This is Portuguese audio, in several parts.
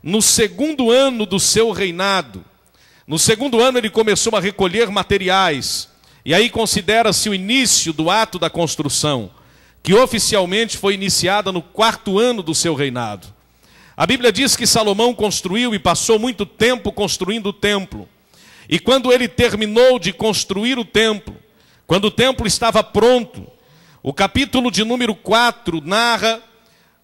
no segundo ano do seu reinado. No segundo ano ele começou a recolher materiais. E aí considera-se o início do ato da construção, que oficialmente foi iniciada no 4º ano do seu reinado. A Bíblia diz que Salomão construiu e passou muito tempo construindo o templo. E quando ele terminou de construir o templo, quando o templo estava pronto, o capítulo de número 4 narra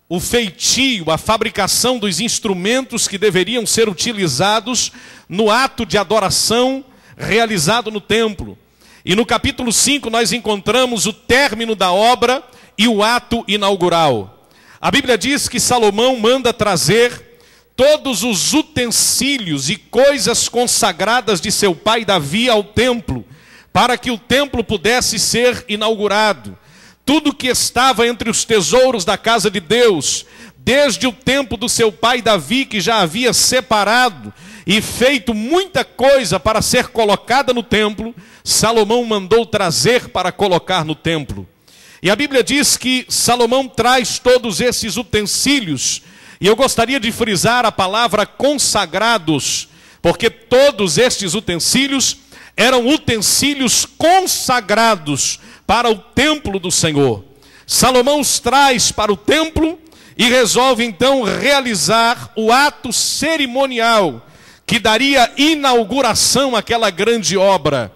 o feitio, a fabricação dos instrumentos que deveriam ser utilizados no ato de adoração realizado no templo. E no capítulo 5 nós encontramos o término da obra e o ato inaugural. A Bíblia diz que Salomão manda trazer todos os utensílios e coisas consagradas de seu pai Davi ao templo, para que o templo pudesse ser inaugurado. Tudo que estava entre os tesouros da casa de Deus, desde o tempo do seu pai Davi, que já havia separado e feito muita coisa para ser colocada no templo, Salomão mandou trazer para colocar no templo. E a Bíblia diz que Salomão traz todos esses utensílios, e eu gostaria de frisar a palavra consagrados, porque todos estes utensílios eram utensílios consagrados para o templo do Senhor. Salomão os traz para o templo e resolve então realizar o ato cerimonial que daria inauguração àquela grande obra.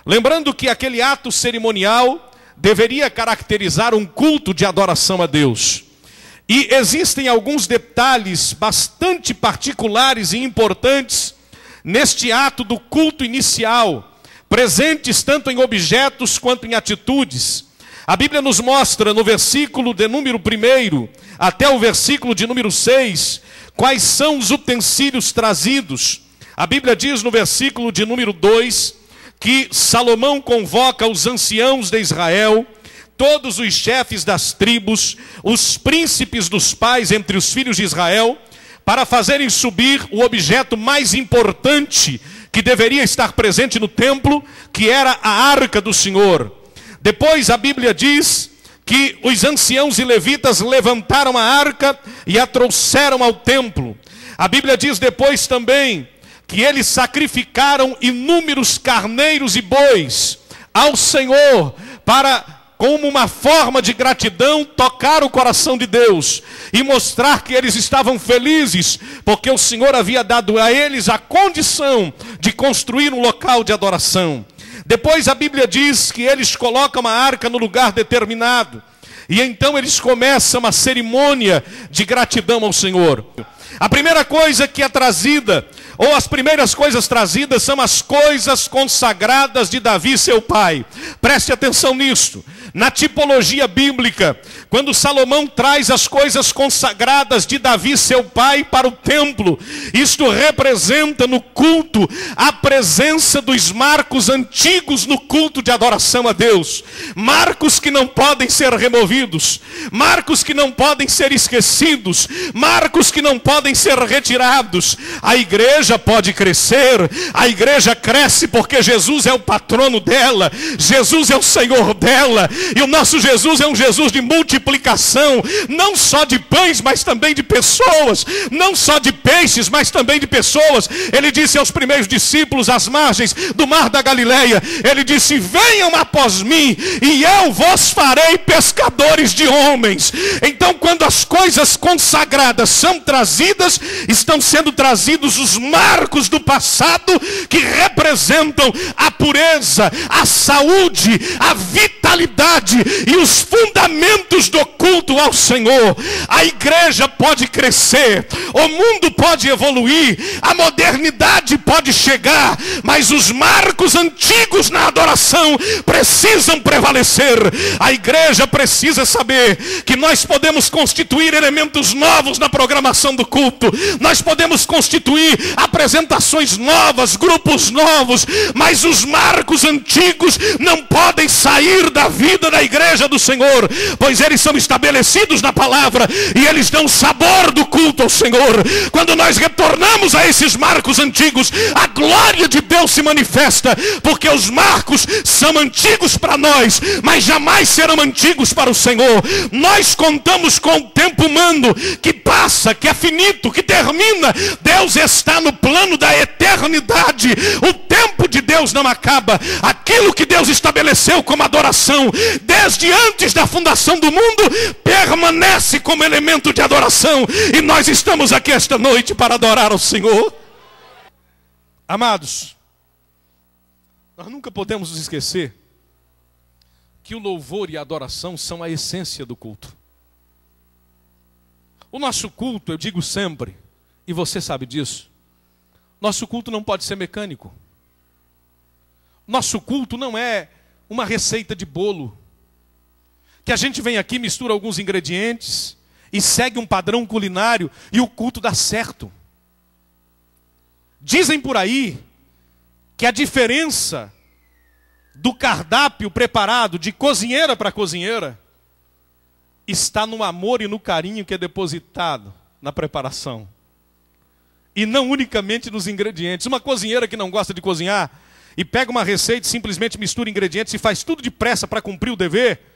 Lembrando que aquele ato cerimonial deveria caracterizar um culto de adoração a Deus. E existem alguns detalhes bastante particulares e importantes neste ato do culto inicial, presentes tanto em objetos quanto em atitudes. A Bíblia nos mostra no versículo de número 1 até o versículo de número 6, quais são os utensílios trazidos. A Bíblia diz no versículo de número 2, que Salomão convoca os anciãos de Israel, todos os chefes das tribos, os príncipes dos pais entre os filhos de Israel, para fazerem subir o objeto mais importante que deveria estar presente no templo, que era a arca do Senhor. Depois a Bíblia diz que os anciãos e levitas levantaram a arca e a trouxeram ao templo. A Bíblia diz depois também que eles sacrificaram inúmeros carneiros e bois ao Senhor para, como uma forma de gratidão, tocar o coração de Deus e mostrar que eles estavam felizes, porque o Senhor havia dado a eles a condição de construir um local de adoração. Depois a Bíblia diz que eles colocam a arca no lugar determinado, e então eles começam a cerimônia de gratidão ao Senhor. A primeira coisa que é trazida, ou as primeiras coisas trazidas, são as coisas consagradas de Davi, seu pai. Preste atenção nisto. Na tipologia bíblica, quando Salomão traz as coisas consagradas de Davi, seu pai, para o templo, isto representa no culto a presença dos marcos antigos no culto de adoração a Deus. Marcos que não podem ser removidos, marcos que não podem ser esquecidos, marcos que não podem ser retirados. A igreja pode crescer, a igreja cresce porque Jesus é o patrono dela, Jesus é o Senhor dela, e o nosso Jesus é um Jesus de multiplicação, não só de pães, mas também de pessoas, não só de peixes, mas também de pessoas. Ele disse aos primeiros discípulos às margens do mar da Galileia, ele disse: venham após mim e eu vos farei pescadores de homens. Então, quando as coisas consagradas são trazidas, estão sendo trazidos os marcos do passado que representam a pureza, a saúde, a vitalidade e os fundamentos do culto ao Senhor. A igreja pode crescer, o mundo pode evoluir, a modernidade pode chegar, mas os marcos antigos na adoração precisam prevalecer. A igreja precisa saber que nós podemos constituir elementos novos na programação do culto, nós podemos constituir apresentações novas, grupos novos, mas os marcos antigos não podem sair da vida vida da igreja do Senhor, pois eles são estabelecidos na palavra e eles dão sabor do culto ao Senhor. Quando nós retornamos a esses marcos antigos, a glória de Deus se manifesta, porque os marcos são antigos para nós, mas jamais serão antigos para o Senhor. Nós contamos com o tempo humano que passa, que é finito, que termina. Deus está no plano da eternidade. O tempo de Deus não acaba. Aquilo que Deus estabeleceu como adoração desde antes da fundação do mundo permanece como elemento de adoração, e nós estamos aqui esta noite para adorar ao Senhor. Amados, nós nunca podemos nos esquecer que o louvor e a adoração são a essência do culto. O nosso culto, eu digo sempre, e você sabe disso, nosso culto não pode ser mecânico. Nosso culto não é uma receita de bolo, que a gente vem aqui, mistura alguns ingredientes e segue um padrão culinário e o culto dá certo. Dizem por aí que a diferença do cardápio preparado de cozinheira para cozinheira está no amor e no carinho que é depositado na preparação, e não unicamente nos ingredientes. Uma cozinheira que não gosta de cozinhar e pega uma receita e simplesmente mistura ingredientes e faz tudo depressa para cumprir o dever,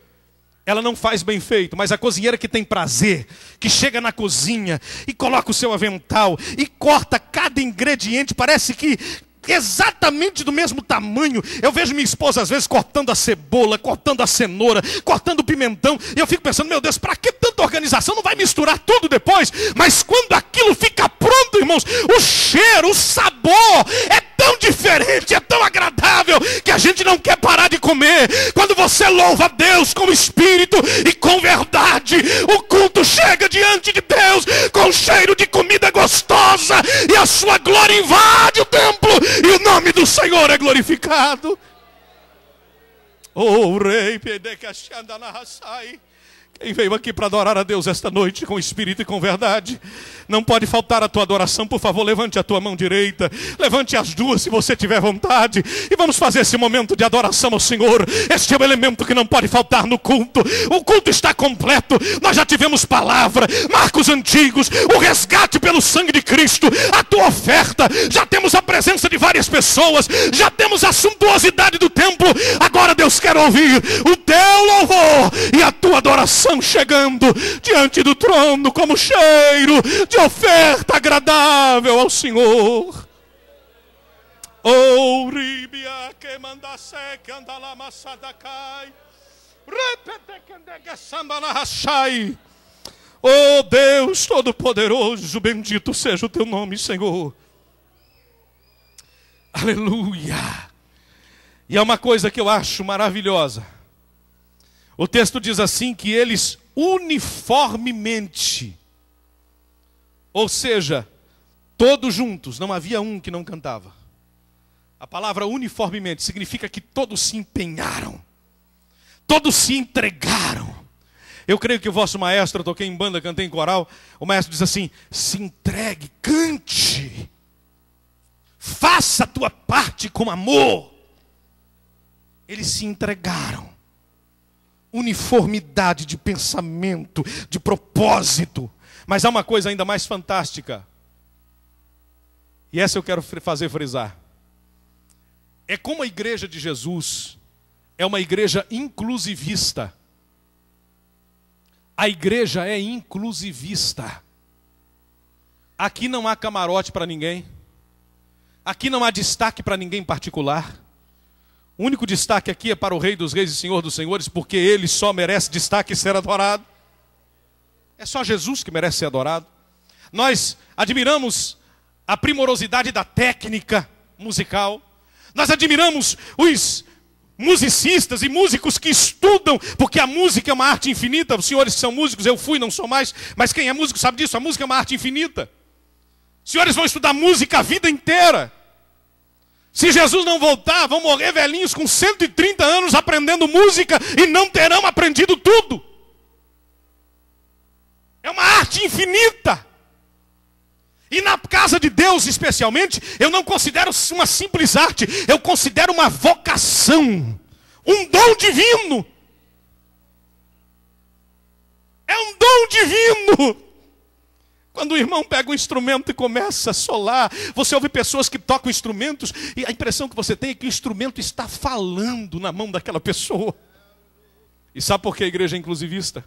ela não faz bem feito. Mas a cozinheira que tem prazer, que chega na cozinha e coloca o seu avental e corta cada ingrediente, parece que exatamente do mesmo tamanho. Eu vejo minha esposa às vezes cortando a cebola, cortando a cenoura, cortando o pimentão, e eu fico pensando, meu Deus, para que tanta organização? Não vai misturar tudo depois? Mas quando aquilo fica pronto, irmãos, o cheiro, o sabor é tão diferente, é tão agradável, que a gente não quer parar de comer. Quando você louva a Deus com espírito e com verdade, o culto chega diante de Deus com cheiro de comida gostosa, e a sua glória invade o templo, e o nome do Senhor é glorificado. Oh, Rei, quem veio aqui para adorar a Deus esta noite com espírito e com verdade, não pode faltar a tua adoração. Por favor, levante a tua mão direita, levante as duas se você tiver vontade, e vamos fazer esse momento de adoração ao Senhor. Este é o elemento que não pode faltar no culto. O culto está completo. Nós já tivemos palavra, marcos antigos, o resgate pelo sangue de Cristo, a tua oferta, já temos a presença de várias pessoas, já temos a suntuosidade do templo. Agora Deus quer ouvir o teu louvor e a tua adoração chegando diante do trono como cheiro de oferta agradável ao Senhor. Oh, Ribia que mandasse que andala massadacai. Repete que andega samba na rachai. Oh Deus Todo-Poderoso, bendito seja o teu nome, Senhor. Aleluia. E é uma coisa que eu acho maravilhosa. O texto diz assim, que eles uniformemente, ou seja, todos juntos, não havia um que não cantava. A palavra uniformemente significa que todos se empenharam, todos se entregaram. Eu creio que o vosso maestro, eu toquei em banda, cantei em coral, o maestro diz assim, se entregue, cante, faça a tua parte com amor. Eles se entregaram. Uniformidade de pensamento, de propósito. Mas há uma coisa ainda mais fantástica, e essa eu quero fazer frisar. É como a igreja de Jesus é uma igreja inclusivista. A igreja é inclusivista. Aqui não há camarote para ninguém. Aqui não há destaque para ninguém em particular. O único destaque aqui é para o Rei dos Reis e Senhor dos Senhores, porque Ele só merece destaque e ser adorado. É só Jesus que merece ser adorado. Nós admiramos a primorosidade da técnica musical. Nós admiramos os musicistas e músicos que estudam, porque a música é uma arte infinita. Os senhores que são músicos, eu fui, não sou mais, mas quem é músico sabe disso, a música é uma arte infinita. Os senhores vão estudar música a vida inteira. Se Jesus não voltar, vão morrer velhinhos com 130 anos aprendendo música e não terão aprendido tudo. É uma arte infinita. E na casa de Deus, especialmente, eu não considero uma simples arte, eu considero uma vocação, um dom divino. É um dom divino. Quando o irmão pega um instrumento e começa a solar, você ouve pessoas que tocam instrumentos e a impressão que você tem é que o instrumento está falando na mão daquela pessoa. E sabe por que a igreja é inclusivista?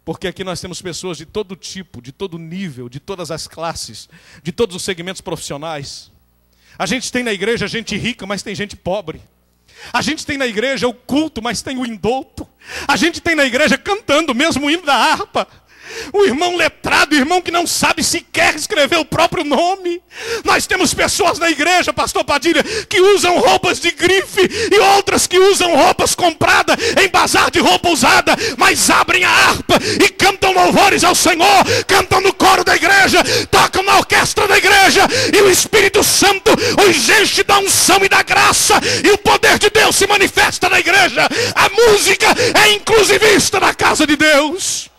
Porque aqui nós temos pessoas de todo tipo, de todo nível, de todas as classes, de todos os segmentos profissionais. A gente tem na igreja gente rica, mas tem gente pobre. A gente tem na igreja o culto, mas tem o indouto. A gente tem na igreja cantando mesmo o hino da harpa. O irmão letrado, o irmão que não sabe sequer escrever o próprio nome. Nós temos pessoas na igreja, pastor Padilha, que usam roupas de grife e outras que usam roupas compradas em bazar de roupa usada, mas abrem a harpa e cantam louvores ao Senhor, cantam no coro da igreja, tocam na orquestra da igreja, e o Espírito Santo os enche da unção e da graça, e o poder de Deus se manifesta na igreja. A música é inclusivista na casa de Deus.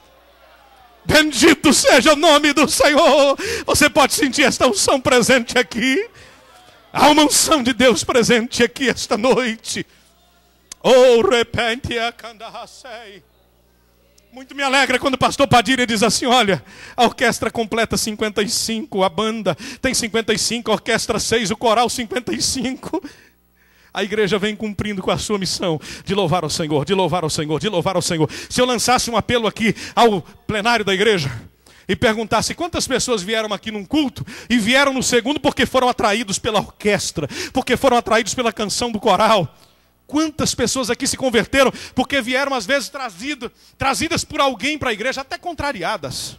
Bendito seja o nome do Senhor. Você pode sentir esta unção presente aqui. Há uma unção de Deus presente aqui esta noite. Oh, repente a candarracei. Muito me alegra quando o pastor Padilha diz assim: olha, a orquestra completa 55, a banda tem 55, a orquestra 6, o coral 55. A igreja vem cumprindo com a sua missão de louvar ao Senhor, de louvar ao Senhor, de louvar ao Senhor. Se eu lançasse um apelo aqui ao plenário da igreja e perguntasse quantas pessoas vieram aqui num culto e vieram no segundo porque foram atraídos pela orquestra, porque foram atraídos pela canção do coral. Quantas pessoas aqui se converteram porque vieram às vezes trazidas por alguém para a igreja, até contrariadas.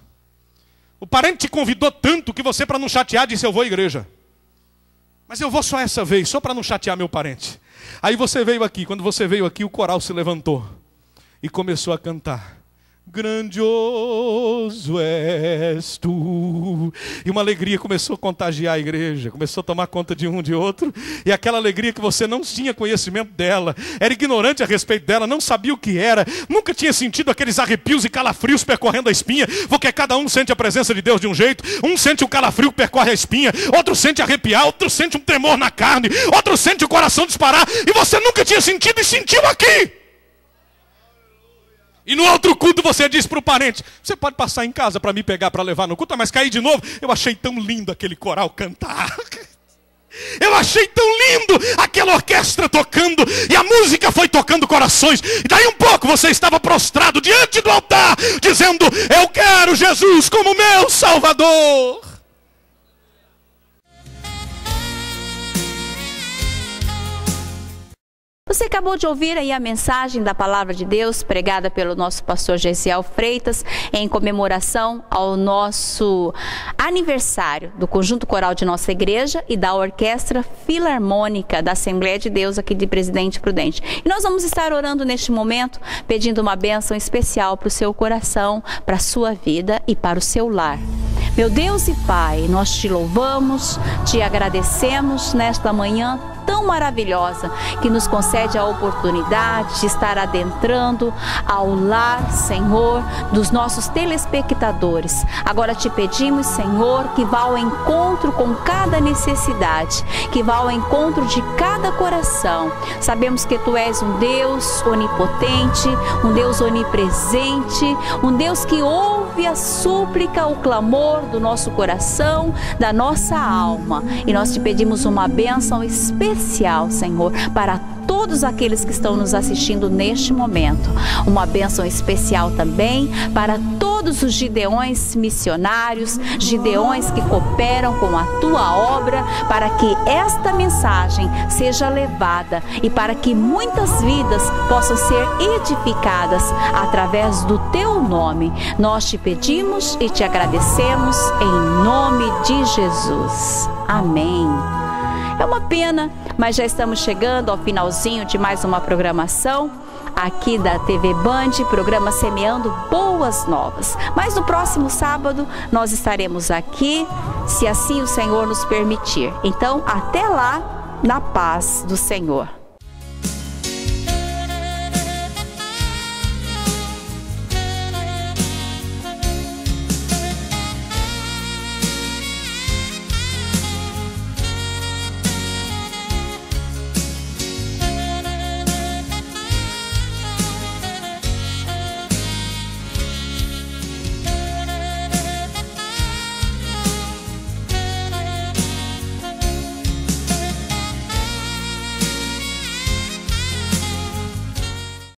O parente te convidou tanto que você, para não chatear, disse: eu vou à igreja. Mas eu vou só essa vez, só para não chatear meu parente. Aí você veio aqui, quando você veio aqui, o coral se levantou e começou a cantar. Grandioso és tu. E uma alegria começou a contagiar a igreja, começou a tomar conta de um de outro. E aquela alegria que você não tinha conhecimento dela, era ignorante a respeito dela, não sabia o que era, nunca tinha sentido aqueles arrepios e calafrios percorrendo a espinha, porque cada um sente a presença de Deus de um jeito. Um sente o calafrio que percorre a espinha, outro sente arrepiar, outro sente um tremor na carne, outro sente o coração disparar, e você nunca tinha sentido e sentiu aqui. E no outro culto você diz para o parente: você pode passar em casa para me pegar, para levar no culto, mas cair de novo. Eu achei tão lindo aquele coral cantar. Eu achei tão lindo aquela orquestra tocando, e a música foi tocando corações. E daí um pouco você estava prostrado diante do altar, dizendo: eu quero Jesus como meu Salvador. Você acabou de ouvir aí a mensagem da Palavra de Deus pregada pelo nosso pastor Gesiel Freitas em comemoração ao nosso aniversário do Conjunto Coral de nossa igreja e da Orquestra Filarmônica da Assembleia de Deus aqui de Presidente Prudente. E nós vamos estar orando neste momento, pedindo uma bênção especial para o seu coração, para a sua vida e para o seu lar. Meu Deus e Pai, nós te louvamos, te agradecemos nesta manhã tão maravilhosa que nos concede a oportunidade de estar adentrando ao lar, Senhor, dos nossos telespectadores. Agora te pedimos, Senhor, que vá ao encontro com cada necessidade, que vá ao encontro de cada coração. Sabemos que Tu és um Deus onipotente, um Deus onipresente, um Deus que ouve a súplica, o clamor do nosso coração, da nossa alma. E nós te pedimos uma bênção especial, Senhor, para todos aqueles que estão nos assistindo neste momento. Uma bênção especial também para todos os gideões missionários, gideões que cooperam com a Tua obra, para que esta mensagem seja levada e para que muitas vidas possam ser edificadas através do Teu nome. Nós te pedimos e te agradecemos em nome de Jesus. Amém. É uma pena, mas já estamos chegando ao finalzinho de mais uma programação aqui da TV Band, programa Semeando Boas Novas. Mas no próximo sábado nós estaremos aqui, se assim o Senhor nos permitir. Então, até lá, na paz do Senhor.